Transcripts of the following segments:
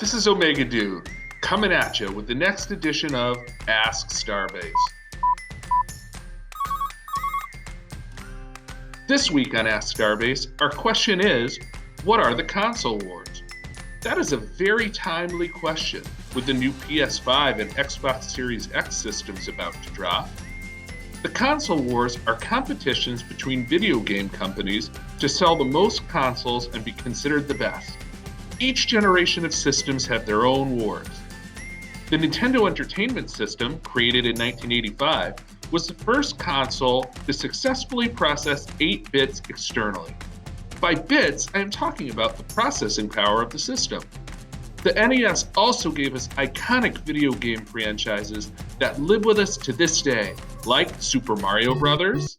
This is Omega Dude, coming at you with the next edition of Ask Starbase. This week on Ask Starbase, our question is, what are the console wars? That is a very timely question with the new PS5 and Xbox Series X systems about to drop. The console wars are competitions between video game companies to sell the most consoles and be considered the best. Each generation of systems have their own wars. The Nintendo Entertainment System, created in 1985, was the first console to successfully process 8 bits externally. By bits, I am talking about the processing power of the system. The NES also gave us iconic video game franchises that live with us to this day, like Super Mario Bros.,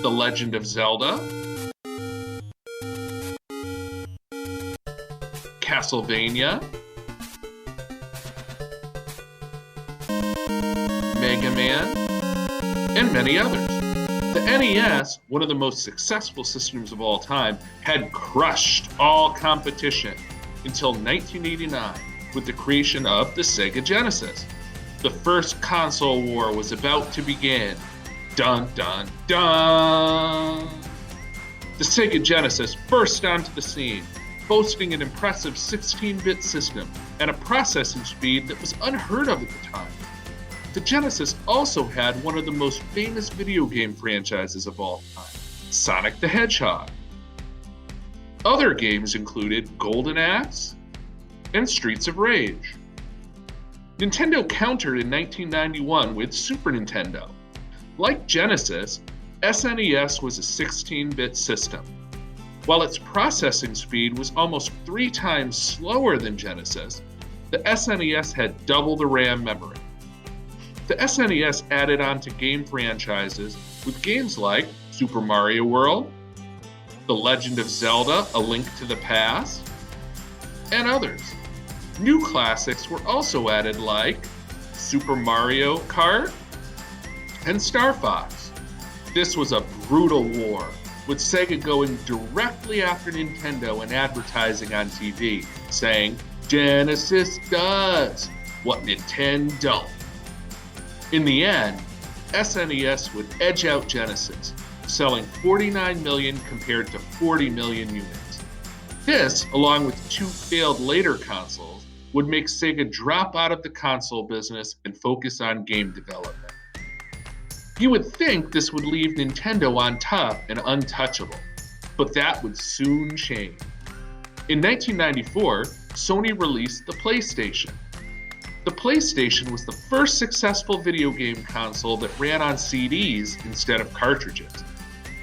The Legend of Zelda, Castlevania, Mega Man, and many others. The NES, one of the most successful systems of all time, had crushed all competition until 1989 with the creation of the Sega Genesis. The first console war was about to begin. Dun dun dun! The Sega Genesis burst onto the scene, boasting an impressive 16-bit system and a processing speed that was unheard of at the time. The Genesis also had one of the most famous video game franchises of all time, Sonic the Hedgehog. Other games included Golden Axe and Streets of Rage. Nintendo countered in 1991 with Super Nintendo. Like Genesis, SNES was a 16-bit system. While its processing speed was almost 3 times slower than Genesis, the SNES had double the RAM memory. The SNES added on to game franchises with games like Super Mario World, The Legend of Zelda: A Link to the Past, and others. New classics were also added like Super Mario Kart and Star Fox. This was a brutal war, with Sega going directly after Nintendo and advertising on TV, saying, "Genesis does what Nintendo don't." In the end, SNES would edge out Genesis, selling 49 million compared to 40 million units. This, along with 2 failed later consoles, would make Sega drop out of the console business and focus on game development. You would think this would leave Nintendo on top and untouchable, but that would soon change. In 1994, Sony released the PlayStation. The PlayStation was the first successful video game console that ran on CDs instead of cartridges.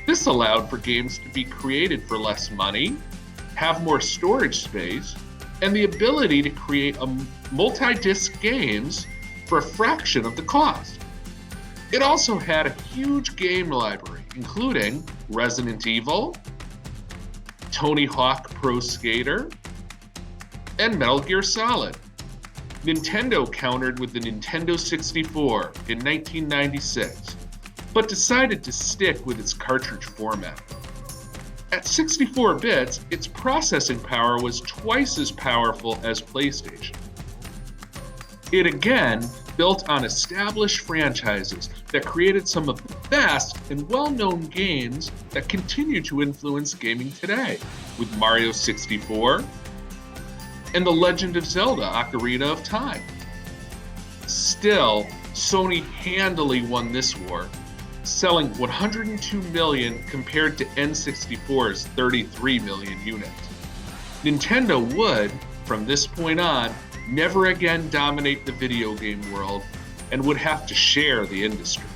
This allowed for games to be created for less money, have more storage space, and the ability to create multi-disc games for a fraction of the cost. It also had a huge game library, including Resident Evil, Tony Hawk Pro Skater, and Metal Gear Solid. Nintendo countered with the Nintendo 64 in 1996, but decided to stick with its cartridge format. At 64 bits, its processing power was twice as powerful as PlayStation. It again built on established franchises that created some of the best and well-known games that continue to influence gaming today, with Mario 64 and The Legend of Zelda: Ocarina of Time. Still, Sony handily won this war, selling 102 million compared to N64's 33 million units. Nintendo would, from this point on, never again dominate the video game world and would have to share the industry.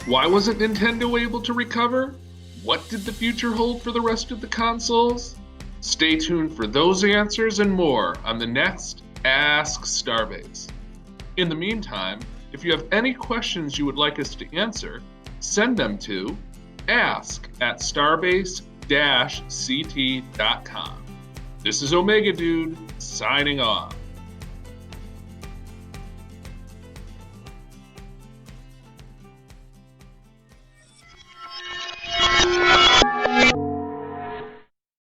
Why wasn't Nintendo able to recover? What did the future hold for the rest of the consoles? Stay tuned for those answers and more on the next Ask Starbase. In the meantime, if you have any questions you would like us to answer, send them to ask@starbase-ct.com. This is Omega Dude, signing off.